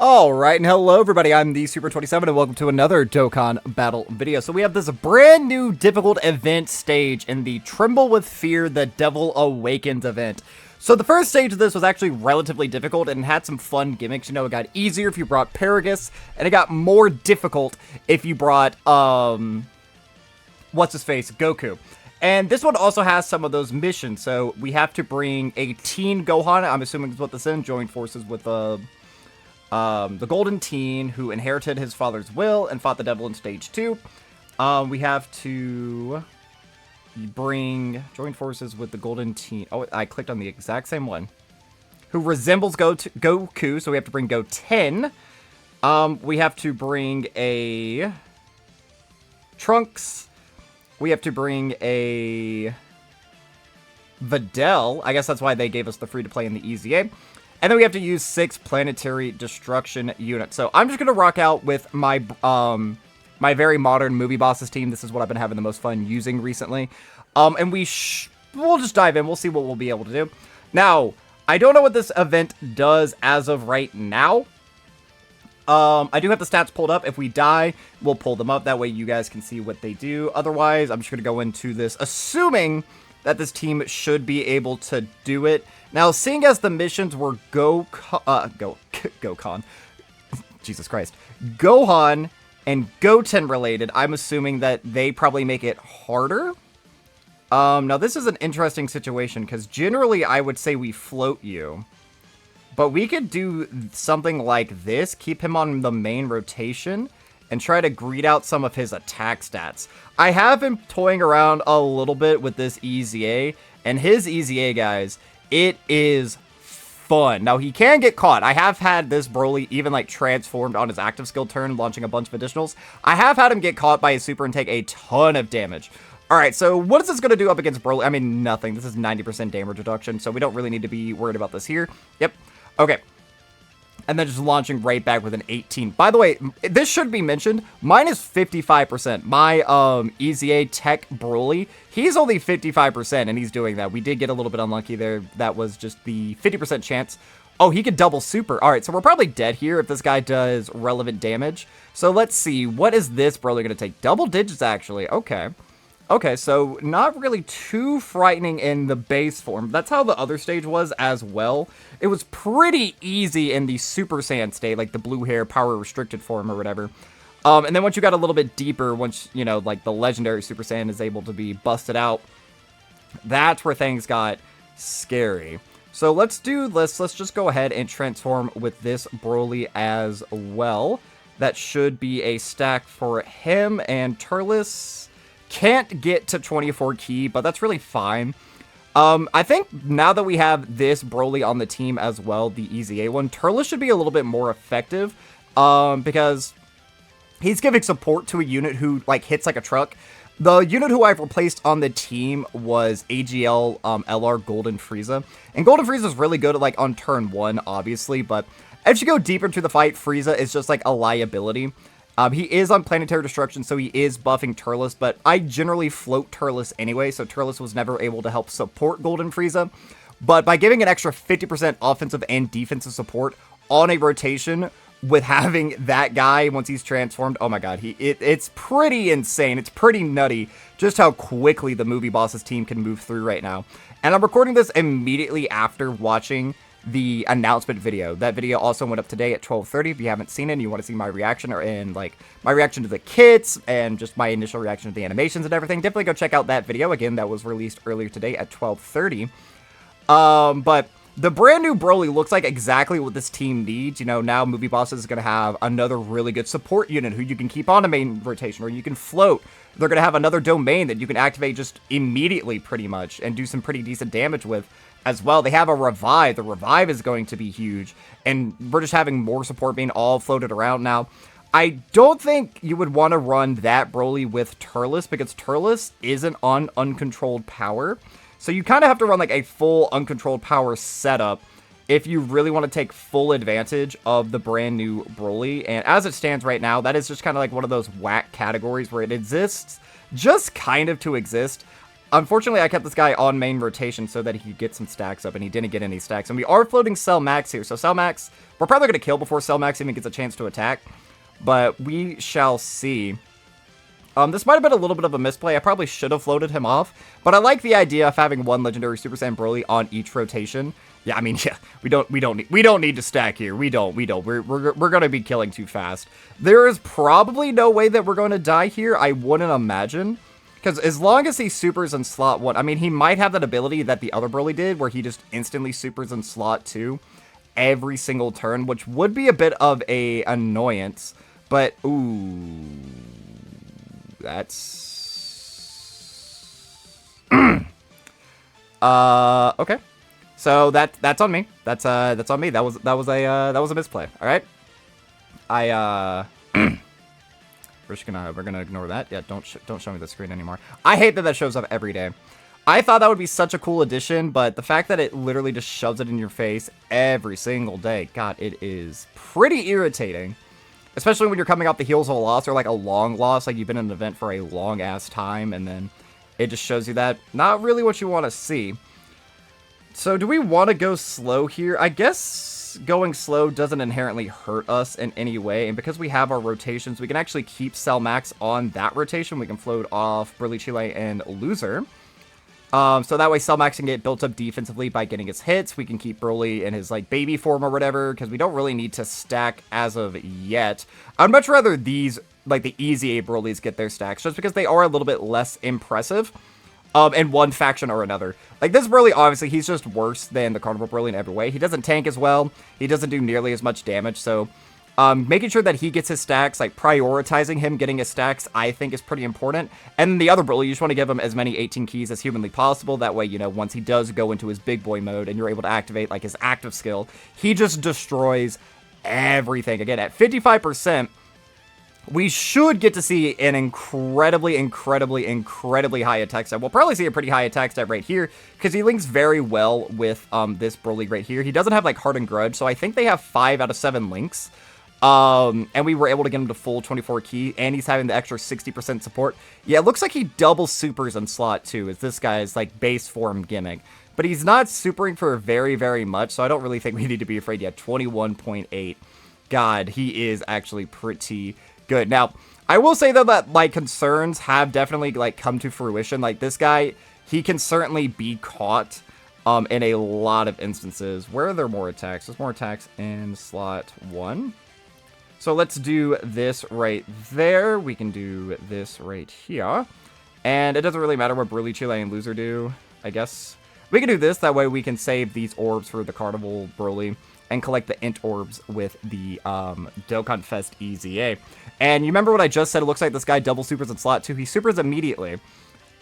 Alright, and hello everybody, I'm the Super27 and welcome to another Dokkan battle video. So we have this brand new difficult event stage in the Tremble with Fear, the Devil Awakens event. So the first stage of this was actually relatively difficult and had some fun gimmicks. You know, it got easier if you brought Paragus, and it got more difficult if you brought, what's-his-face, Goku. And this one also has some of those missions, so we have to bring a teen Gohan, I'm assuming that's what this is, join forces with, the golden teen who inherited his father's will and fought the devil in stage 2. We have to join forces with the golden teen. Oh, I clicked on the exact same one. Who resembles Goku, so we have to bring Goten. We have to bring a Trunks. We have to bring a Videl. I guess that's why they gave us the free-to-play in the EZA. And then we have to use 6 planetary destruction units. So I'm just going to rock out with my my very modern movie bosses team. This is what I've been having the most fun using recently. And we'll just dive in. We'll see what we'll be able to do. Now, I don't know what this event does as of right now. I do have the stats pulled up. If we die, we'll pull them up. That way you guys can see what they do. Otherwise, I'm just going to go into this assuming that this team should be able to do it. Now, seeing as the missions were Gokan, Jesus Christ, Gohan and Goten related, I'm assuming that they probably make it harder. Now this is an interesting situation, because generally I would say we float you. But we could do something like this, keep him on the main rotation, and try to greed out some of his attack stats. I have been toying around a little bit with this EZA, and his EZA, guys, it is fun. Now, he can get caught. I have had this Broly even, like, transformed on his active skill turn, launching a bunch of additionals. I have had him get caught by his super and take a ton of damage. Alright, so what is this going to do up against Broly? I mean, nothing. This is 90% damage reduction, so we don't really need to be worried about this here. Yep. Okay. And then just launching right back with an 18. By the way, this should be mentioned. Mine is 55%. My EZA Tech Broly, he's only 55%, and he's doing that. We did get a little bit unlucky there. That was just the 50% chance. Oh, he could double super. All right, so we're probably dead here if this guy does relevant damage. So let's see. What is this Broly going to take? Double digits, actually. Okay. Okay, so not really too frightening in the base form. That's how the other stage was as well. It was pretty easy in the Super Saiyan state, like the blue hair power restricted form or whatever. And then once you got a little bit deeper, once, you know, like the legendary Super Saiyan is able to be busted out, that's where things got scary. So let's do this. Let's just go ahead and transform with this Broly as well. That should be a stack for him, and Turles can't get to 24 ki, but that's really fine. I think now that we have this Broly on the team as well, the EZA one, Turles should be a little bit more effective, because he's giving support to a unit who, like, hits like a truck. The unit who I've replaced on the team was AGL LR Golden Frieza, and Golden Frieza is really good at, like, on turn 1, obviously, but as you go deeper into the fight, Frieza is just, like, a liability. He is on planetary destruction, so he is buffing Turles, but I generally float Turles anyway, so Turles was never able to help support Golden Frieza. But by giving an extra 50% offensive and defensive support on a rotation with having that guy once he's transformed, oh my god, it's pretty insane. It's pretty nutty just how quickly the movie bosses team can move through right now. And I'm recording this immediately after watching the announcement video. That video also went up today at 12:30. If you haven't seen it and you want to see my reaction like my reaction to the kits and just my initial reaction to the animations and everything, definitely go check out that video. Again, that was released earlier today at 12:30. But the brand new Broly looks like exactly what this team needs. You know, now Movie Bosses is going to have another really good support unit who you can keep on a main rotation or you can float. They're going to have another domain that you can activate just immediately pretty much and do some pretty decent damage with as well. They have a Revive. The Revive is going to be huge, and we're just having more support being all floated around now. I don't think you would want to run that Broly with Turles, because Turles isn't on uncontrolled power, so you kind of have to run like a full uncontrolled power setup if you really want to take full advantage of the brand new Broly. And as it stands right now, that is just kind of like one of those whack categories where it exists just kind of to exist. unfortunately, I kept this guy on main rotation so that he could get some stacks up, and he didn't get any stacks. And we are floating Cell Max here, so Cell Max, we're probably going to kill before Cell Max even gets a chance to attack, but we shall see. This might have been a little bit of a misplay. I probably should have floated him off, but I like the idea of having one legendary Super Saiyan Broly on each rotation. Yeah, I mean, yeah, we don't need to stack here. We don't. We're gonna be killing too fast. There is probably no way that we're going to die here. I wouldn't imagine, because as long as he supers in slot 1, I mean, he might have that ability that the other Broly did, where he just instantly supers in slot 2 every single turn, which would be a bit of a annoyance. But ooh. That's okay. So that's on me. That's on me. That was a misplay. All right. We're gonna ignore that. Yeah, don't show me the screen anymore. I hate that shows up every day. I thought that would be such a cool addition, but the fact that it literally just shoves it in your face every single day, God, it is pretty irritating. Especially when you're coming off the heels of a loss, or like a long loss, like you've been in an event for a long-ass time, and then it just shows you that. Not really what you want to see. So do we want to go slow here? I guess going slow doesn't inherently hurt us in any way, and because we have our rotations, we can actually keep Cell Max on that rotation. We can float off Broly, Chile, and Loser. So that way Cell Max can get built up defensively by getting his hits. We can keep Broly in his, like, baby form or whatever, because we don't really need to stack as of yet. I'd much rather these, like, the easy A Brolys get their stacks, just because they are a little bit less impressive in one faction or another. Like, this Broly, obviously, he's just worse than the Carnival Broly in every way. He doesn't tank as well. He doesn't do nearly as much damage, so making sure that he gets his stacks, like prioritizing him getting his stacks, I think is pretty important. And the other Broly, you just want to give him as many 18 keys as humanly possible. That way, you know, once he does go into his big boy mode and you're able to activate like his active skill, he just destroys everything. Again, at 55%, we should get to see an incredibly high attack stat. We'll probably see a pretty high attack stat right here, because he links very well with this Broly right here. He doesn't have like Hardened Grudge, so I think they have 5 out of 7 links. And we were able to get him to full 24 key, and he's having the extra 60% support. Yeah, it looks like he double supers in slot 2, as this guy's like base form gimmick. But he's not supering for very much, so I don't really think we need to be afraid yet. 21.8. God, he is actually pretty good. Now, I will say though that my concerns have definitely like come to fruition. Like this guy, he can certainly be caught in a lot of instances. Where are there more attacks? There's more attacks in slot 1. So let's do this right there. We can do this right here. And it doesn't really matter what Broly, Chile, and Loser do, I guess. We can do this, that way we can save these orbs for the Carnival Broly and collect the int orbs with the Dokkan Fest EZA. And you remember what I just said? It looks like this guy double supers in slot 2. He supers immediately.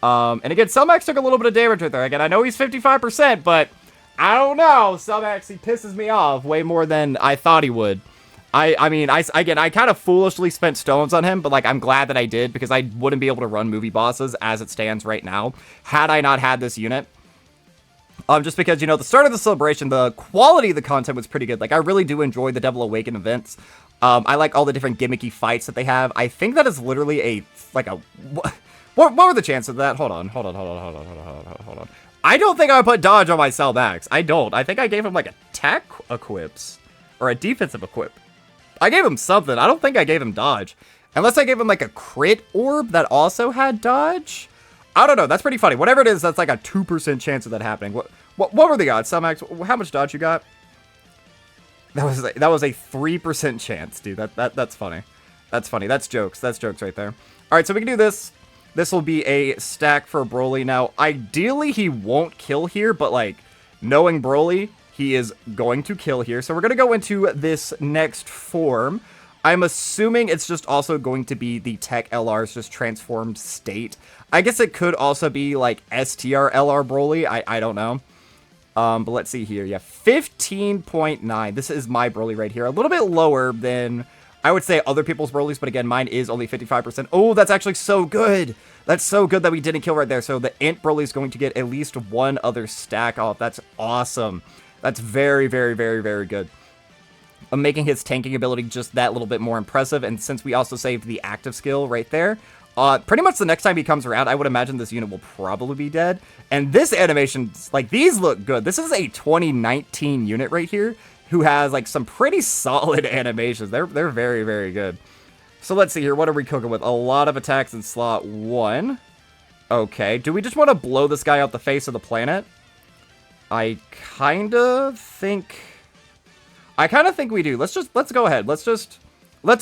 And again, Cell Max took a little bit of damage right there. Again, I know he's 55%, but I don't know. Cell Max, he pisses me off way more than I thought he would. I mean, I kind of foolishly spent stones on him, but, like, I'm glad that I did, because I wouldn't be able to run movie bosses as it stands right now, had I not had this unit. Just because, you know, the start of the celebration, the quality of the content was pretty good. Like, I really do enjoy the Devil Awaken events. I like all the different gimmicky fights that they have. I think that is literally what were the chances of that? Hold on. I don't think I would put dodge on my Cell Max. I don't. I think I gave him, like, attack equips, or a defensive equip. I gave him something. I don't think I gave him dodge. Unless I gave him like a crit orb that also had dodge. I don't know. That's pretty funny. Whatever it is, that's like a 2% chance of that happening. What were the odds? Max, how much dodge you got? That was a 3% chance, dude. That's funny. That's funny. That's jokes. That's jokes right there. All right, so we can do this. This will be a stack for Broly. Now, ideally, he won't kill here, but like knowing Broly, he is going to kill here. So we're going to go into this next form. I'm assuming it's just also going to be the Tech LR's just transformed state. I guess it could also be like STR LR Broly. I don't know. But let's see here. Yeah, 15.9. This is my Broly right here. A little bit lower than, I would say, other people's Brolys. But again, mine is only 55%. Oh, that's actually so good. That's so good that we didn't kill right there. So the Int Broly is going to get at least one other stack off. That's awesome. That's very good. of making his tanking ability just that little bit more impressive. And since we also saved the active skill right there, pretty much the next time he comes around, I would imagine this unit will probably be dead. And this animation, like, these look good. This is a 2019 unit right here who has, like, some pretty solid animations. They're very, very good. So let's see here. What are we cooking with? A lot of attacks in slot 1. Okay. Do we just want to blow this guy out the face of the planet? I kind of think we do. Let's go ahead. Let's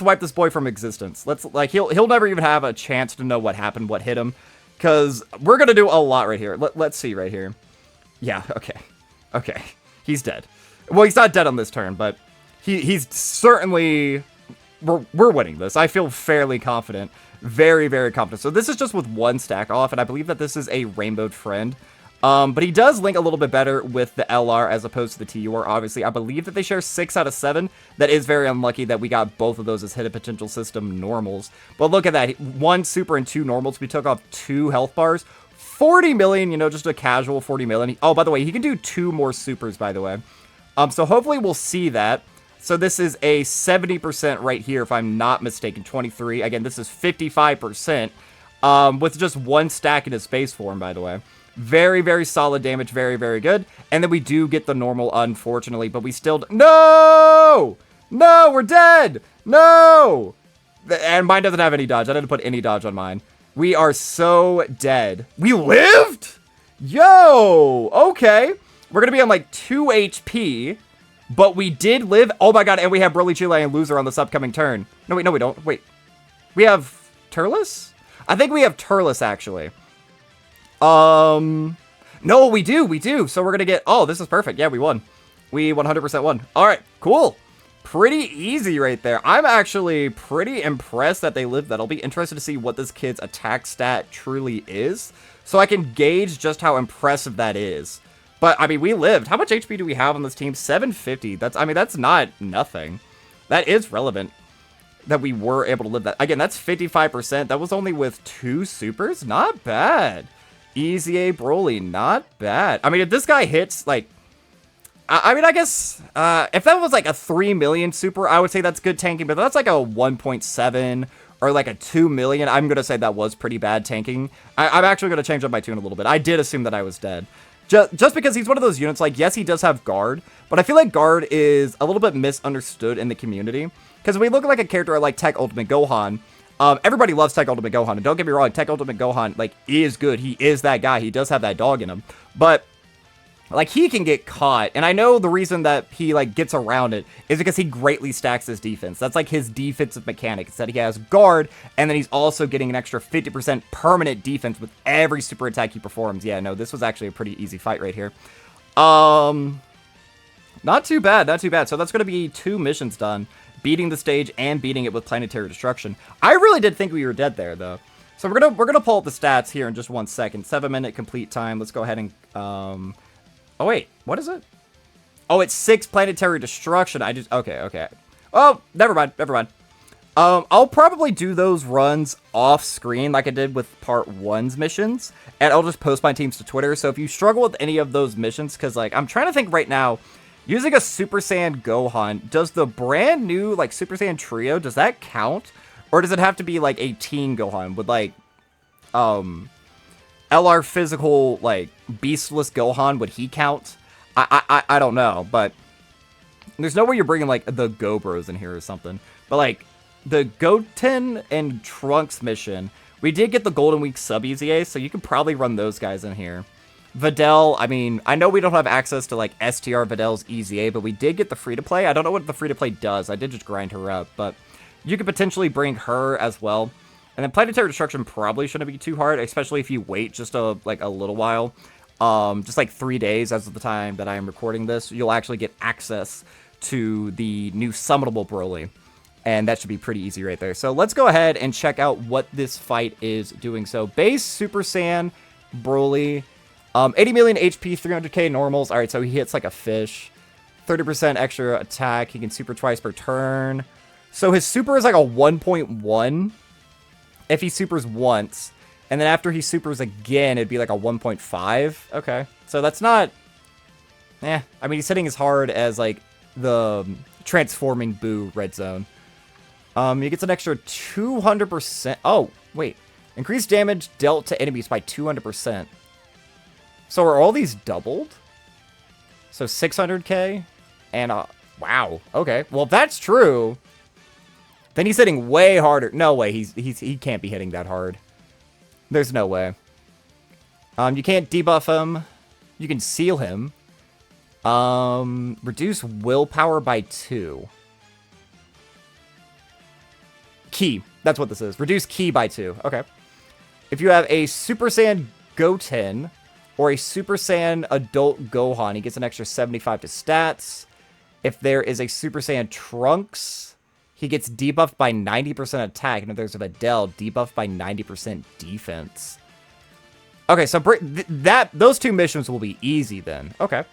wipe this boy from existence. He'll never even have a chance to know what happened, what hit him, because we're gonna do a lot right here. Let's see right here. Yeah, okay, he's dead. Well, he's not dead on this turn, but he's certainly, we're winning this. I feel fairly confident, very, very confident. So this is just with 1 stack off, and I believe that this is a rainbowed friend. But he does link a little bit better with the LR as opposed to the TUR, obviously. I believe that they share 6 out of 7. That is very unlucky that we got both of those as hidden potential system normals. But look at that. 1 super and 2 normals. We took off 2 health bars. 40 million, you know, just a casual 40 million. Oh, by the way, he can do 2 more supers, by the way. So hopefully we'll see that. So this is a 70% right here, if I'm not mistaken. 23. Again, this is 55%. With just 1 stack in his space form, by the way. Very, very solid damage. Very, very good. And then we do get the normal, unfortunately. But we still... No! No, we're dead! No! And mine doesn't have any dodge. I didn't put any dodge on mine. We are so dead. We lived? Yo! Okay. We're going to be on like 2 HP. But we did live. Oh my god. And we have Broly, Chile, and Loser on this upcoming turn. No, wait. No, we don't. Wait. We have Turles? I think we have Turles, actually. No, we do. So we're gonna get, oh, this is perfect. Yeah, we won. We 100% won. All right, cool. Pretty easy right there. I'm actually pretty impressed that they lived that. I'll be interested to see what this kid's attack stat truly is, so I can gauge just how impressive that is. But, I mean, we lived. How much HP do we have on this team? 750. That's not nothing. That is relevant that we were able to live that. Again, that's 55%. That was only with 2 supers. Not bad. Easy A Broly, not bad. I mean, if this guy hits, like, I mean, I guess, if that was like a 3 million super, I would say that's good tanking, but that's like a 1.7 or like a 2 million. I'm going to say that was pretty bad tanking. I'm actually going to change up my tune a little bit. I did assume that I was dead. Just because he's one of those units, like, yes, he does have guard, but I feel like guard is a little bit misunderstood in the community. Because we look like a character like Tech Ultimate Gohan. Everybody loves Tech Ultimate Gohan, and don't get me wrong, Tech Ultimate Gohan, like, is good. He is that guy. He does have that dog in him. But, like, he can get caught, and I know the reason that he, like, gets around it is because he greatly stacks his defense. That's, like, his defensive mechanic. It's that he has guard, and then he's also getting an extra 50% permanent defense with every super attack he performs. Yeah, no, this was actually a pretty easy fight right here. Not too bad, not too bad. So that's going to be 2 missions done. Beating the stage and beating it with planetary destruction. I really did think we were dead there, though. So we're gonna pull up the stats here in just 1 second. 7-minute complete time. Let's go ahead and oh wait, what is it? Oh, it's 6 planetary destruction. Okay. Oh, never mind. I'll probably do those runs off screen like I did with part 1's missions, and I'll just post my teams to Twitter. So if you struggle with any of those missions, because like I'm trying to think right now. Using a Super Saiyan Gohan, does the brand new, like, Super Saiyan Trio, does that count? Or does it have to be, like, a teen Gohan with, like, LR physical, like, beastless Gohan? Would he count? I don't know, but there's no way you're bringing, like, the Go Bros in here or something. But, like, the Goten and Trunks mission, we did get the Golden Week sub EZA, so you could probably run those guys in here. Videl, I mean, I know we don't have access to, like, STR Videl's EZA, but we did get the free-to-play. I don't know what the free-to-play does. I did just grind her up, but you could potentially bring her as well. And then Planetary Destruction probably shouldn't be too hard, especially if you wait just a little while. Just, like, 3 days as of the time that I am recording this. You'll actually get access to the new summonable Broly. And that should be pretty easy right there. So let's go ahead and check out what this fight is doing. So, base Super Saiyan Broly... 80 million HP, 300k normals. Alright, so he hits like a fish. 30% extra attack. He can super twice per turn. So his super is like a 1.1 if he supers once. And then after he supers again, it'd be like a 1.5. Okay, so that's not... I mean, he's hitting as hard as like the transforming Boo red zone. He gets an extra 200%. Oh, wait. Increased damage dealt to enemies by 200%. So are all these doubled? So 600k? And, wow. Okay. Well, if that's true, then he's hitting way harder. No way. He can't be hitting that hard. There's no way. You can't debuff him. You can seal him. Reduce willpower by 2. Ki. That's what this is. Reduce ki by 2. Okay. If you have a Super Saiyan Goten or a Super Saiyan Adult Gohan, he gets an extra 75 to stats. If there is a Super Saiyan Trunks, he gets debuffed by 90% attack. And if there's a Videl, debuffed by 90% defense. Okay, so those two missions will be easy then. Okay.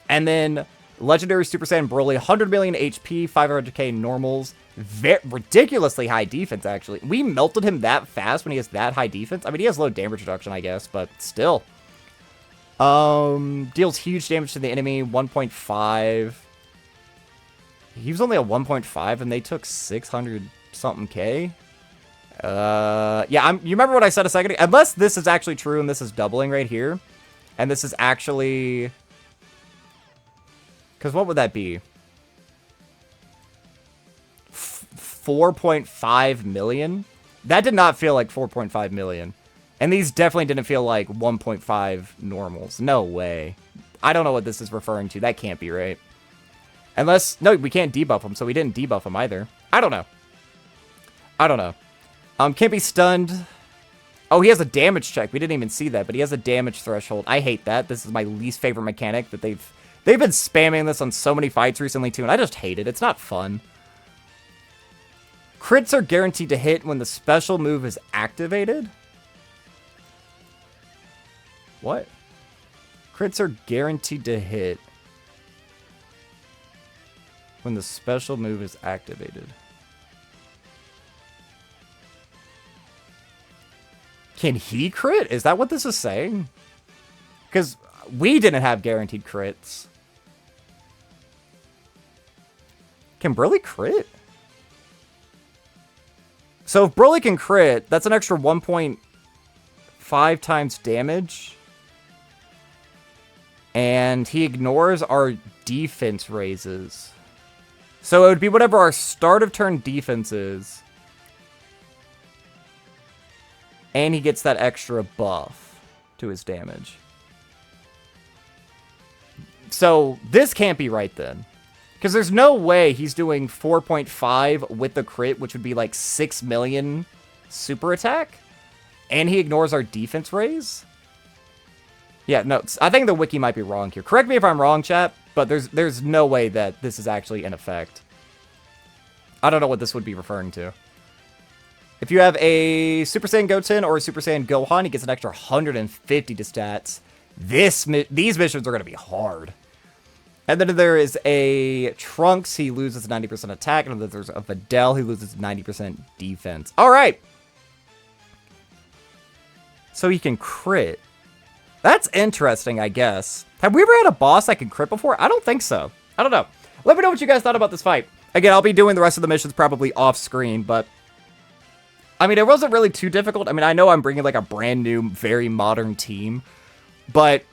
And then Legendary Super Saiyan Broly, 100 million HP, 500k normals. Ridiculously high defense, actually. We melted him that fast when he has that high defense. I mean, he has low damage reduction, I guess, but still. Deals huge damage to the enemy, 1.5. He was only a 1.5, and they took 600-something K. Yeah, you remember what I said a second ago? Unless this is actually true, and this is doubling right here. And this is actually... Because what would that be? 4.5 million? That did not feel like 4.5 million. And these definitely didn't feel like 1.5 normals. No way. I don't know what this is referring to. That can't be right. Unless... No, we can't debuff him, so we didn't debuff him either. I don't know. I don't know. Can't be stunned. Oh, he has a damage check. We didn't even see that, but he has a damage threshold. I hate that. This is my least favorite mechanic that they've been spamming this on so many fights recently, too, and I just hate it. It's not fun. Crits are guaranteed to hit when the special move is activated? What? Crits are guaranteed to hit when the special move is activated. Can he crit? Is that what this is saying? Because we didn't have guaranteed crits. Can Broly crit? So if Broly can crit, that's an extra 1.5 times damage. And he ignores our defense raises. So it would be whatever our start of turn defense is. And he gets that extra buff to his damage. So this can't be right then. Because there's no way he's doing 4.5 with the crit, which would be like 6 million super attack. And he ignores our defense raise. Yeah, no, I think the wiki might be wrong here. Correct me if I'm wrong, chat, but there's no way that this is actually in effect. I don't know what this would be referring to. If you have a Super Saiyan Goten or a Super Saiyan Gohan, he gets an extra 150 to stats. These missions are going to be hard. And then there is a Trunks, he loses 90% attack. And then there's a Videl, he loses 90% defense. All right. So he can crit. That's interesting, I guess. Have we ever had a boss that can crit before? I don't think so. I don't know. Let me know what you guys thought about this fight. Again, I'll be doing the rest of the missions probably off screen, but... I mean, it wasn't really too difficult. I mean, I know I'm bringing like a brand new, very modern team, but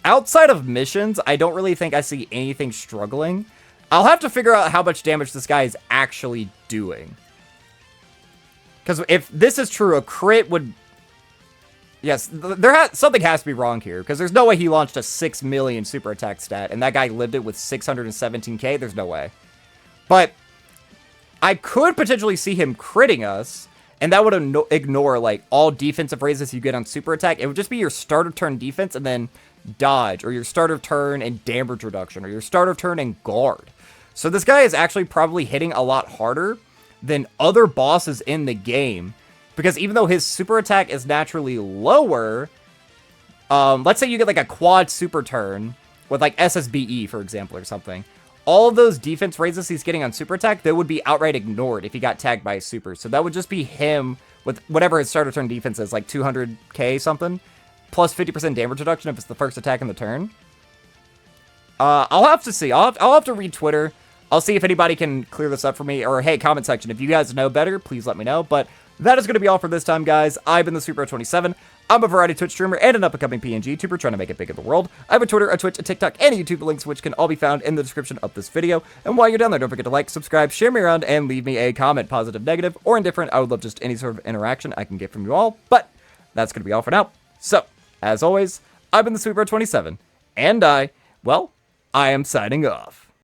outside of missions, I don't really think I see anything struggling. I'll have to figure out how much damage this guy is actually doing. Because if this is true, a crit would... Yes, something has to be wrong here, because there's no way he launched a 6 million super attack stat, and that guy lived it with 617k. There's no way. But I could potentially see him critting us, and that would ignore, like, all defensive raises you get on super attack. It would just be your start of turn defense and then dodge, or your start of turn and damage reduction, or your start of turn and guard. So this guy is actually probably hitting a lot harder than other bosses in the game, because even though his super attack is naturally lower, let's say you get, like, a quad super turn with, like, SSBE, for example, or something. All of those defense raises he's getting on super attack, they would be outright ignored if he got tagged by a super. So that would just be him with whatever his starter turn defense is, like 200k something, plus 50% damage reduction if it's the first attack in the turn. I'll have to see. I'll have to read Twitter. I'll see if anybody can clear this up for me. Or, hey, comment section. If you guys know better, please let me know. But that is going to be all for this time, guys. I've been the Super27. I'm a variety Twitch streamer and an up-and-coming PNG YouTuber trying to make it big in the world. I have a Twitter, a Twitch, a TikTok, and a YouTube links, which can all be found in the description of this video. And while you're down there, don't forget to like, subscribe, share me around, and leave me a comment, positive, negative, or indifferent. I would love just any sort of interaction I can get from you all. But that's going to be all for now. So, as always, I've been the Super27, and I am signing off.